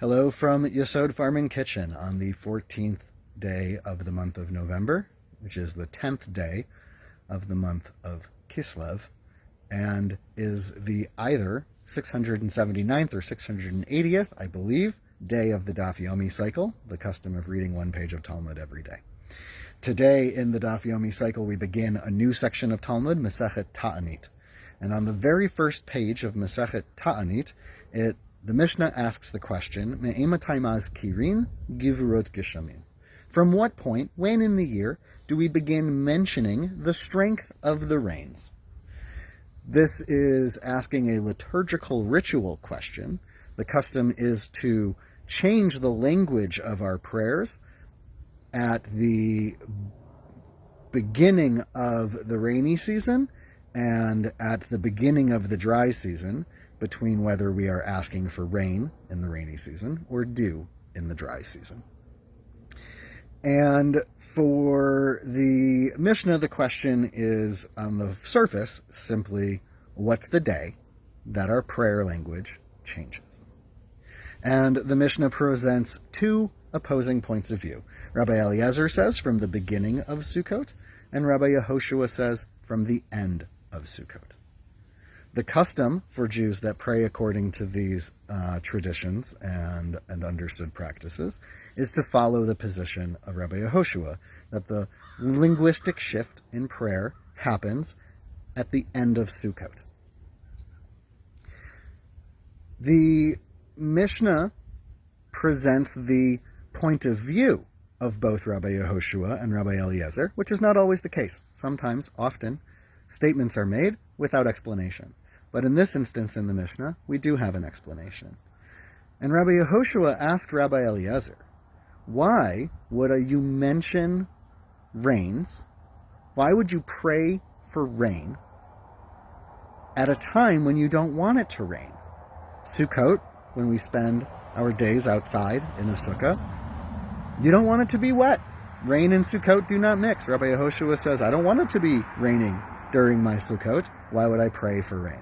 Hello from Yesod Farming Kitchen on the 14th day of the month of November, which is the 10th day of the month of Kislev, and is the either 679th or 680th, I believe, day of the Daf Yomi cycle, the custom of reading one page of Talmud every day. Today in the Daf Yomi cycle, we begin a new section of Talmud, Masechet Ta'anit. And on the very first page of Masechet Ta'anit, the Mishnah asks the question, Me'ematay maz kirin givurot geshamim. From what point, when in the year, do we begin mentioning the strength of the rains? This is asking a liturgical ritual question. The custom is to change the language of our prayers at the beginning of the rainy season and at the beginning of the dry season, between whether we are asking for rain in the rainy season or dew in the dry season. And for the Mishnah, the question is, on the surface, simply, what's the day that our prayer language changes? And the Mishnah presents two opposing points of view. Rabbi Eliezer says from the beginning of Sukkot, and Rabbi Yehoshua says from the end of Sukkot. The custom for Jews that pray according to these traditions and understood practices is to follow the position of Rabbi Yehoshua, that the linguistic shift in prayer happens at the end of Sukkot. The Mishnah presents the point of view of both Rabbi Yehoshua and Rabbi Eliezer, which is not always the case. Sometimes, often, statements are made without explanation. But in this instance in the Mishnah, we do have an explanation. And Rabbi Yehoshua asked Rabbi Eliezer, why would you mention rains? Why would you pray for rain at a time when you don't want it to rain? Sukkot, when we spend our days outside in a sukkah, you don't want it to be wet. Rain and Sukkot do not mix. Rabbi Yehoshua says, I don't want it to be raining during my Sukkot. Why would I pray for rain?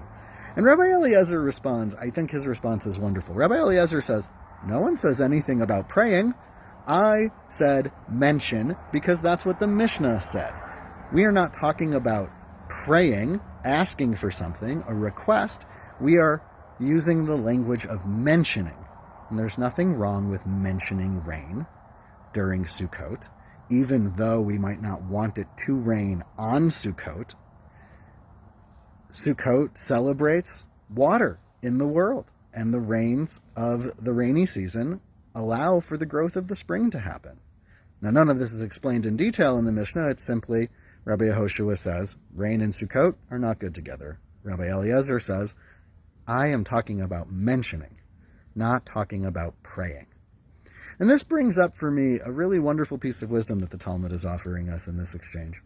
And Rabbi Eliezer responds, I think his response is wonderful. Rabbi Eliezer says, no one says anything about praying. I said mention because that's what the Mishnah said. We are not talking about praying, asking for something, a request. We are using the language of mentioning. And there's nothing wrong with mentioning rain during Sukkot, even though we might not want it to rain on Sukkot. Sukkot celebrates water in the world, and the rains of the rainy season allow for the growth of the spring to happen. Now, none of this is explained in detail in the Mishnah. It's simply, Rabbi Yehoshua says, rain and Sukkot are not good together. Rabbi Eliezer says, I am talking about mentioning, not talking about praying. And this brings up for me a really wonderful piece of wisdom that the Talmud is offering us in this exchange.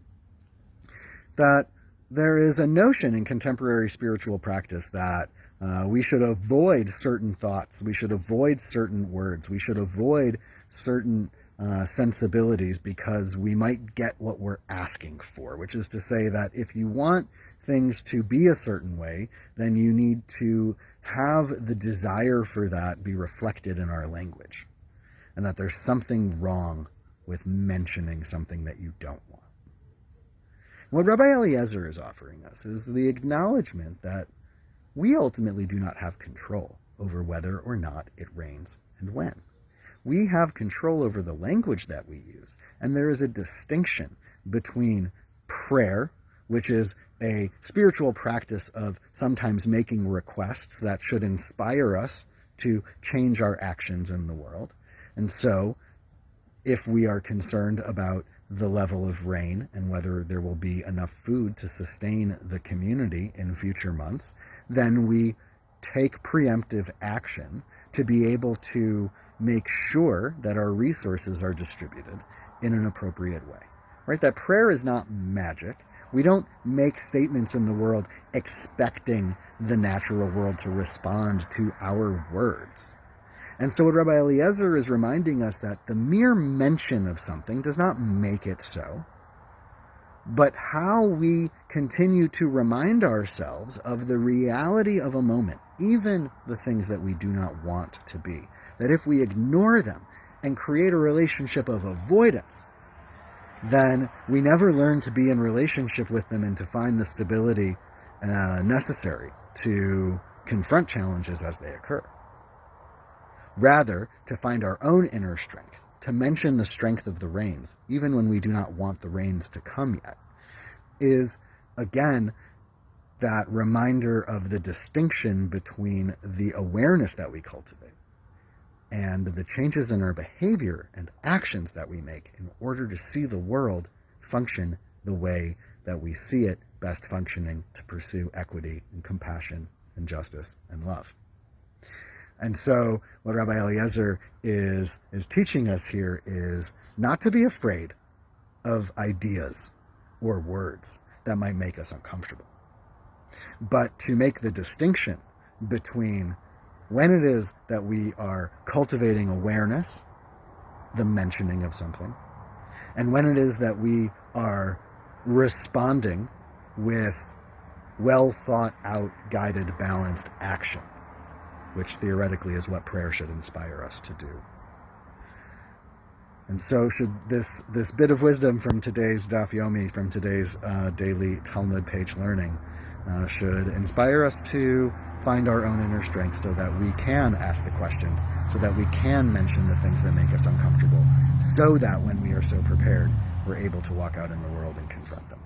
That there is a notion in contemporary spiritual practice that we should avoid certain thoughts, we should avoid certain words, we should avoid certain sensibilities because we might get what we're asking for, which is to say that if you want things to be a certain way, then you need to have the desire for that be reflected in our language, and that there's something wrong with mentioning something that you don't want. What Rabbi Eliezer is offering us is the acknowledgement that we ultimately do not have control over whether or not it rains and when. We have control over the language that we use, and there is a distinction between prayer, which is a spiritual practice of sometimes making requests that should inspire us to change our actions in the world. And so, if we are concerned about the level of rain and whether there will be enough food to sustain the community in future months, then we take preemptive action to be able to make sure that our resources are distributed in an appropriate way. Right? That prayer is not magic. We don't make statements in the world expecting the natural world to respond to our words. And so what Rabbi Eliezer is reminding us that the mere mention of something does not make it so. but how we continue to remind ourselves of the reality of a moment, even the things that we do not want to be. That if we ignore them and create a relationship of avoidance, then we never learn to be in relationship with them and to find the stability necessary to confront challenges as they occur. Rather, to find our own inner strength, to mention the strength of the rains, even when we do not want the rains to come yet, is, again, that reminder of the distinction between the awareness that we cultivate and the changes in our behavior and actions that we make in order to see the world function the way that we see it best functioning to pursue equity and compassion and justice and love. And so what Rabbi Eliezer is teaching us here is not to be afraid of ideas or words that might make us uncomfortable, but to make the distinction between when it is that we are cultivating awareness, the mentioning of something, and when it is that we are responding with well thought out, guided, balanced action, which theoretically is what prayer should inspire us to do. And so should this bit of wisdom from today's Daf Yomi, from today's daily Talmud page learning, should inspire us to find our own inner strength so that we can ask the questions, so that we can mention the things that make us uncomfortable, so that when we are so prepared, we're able to walk out in the world and confront them.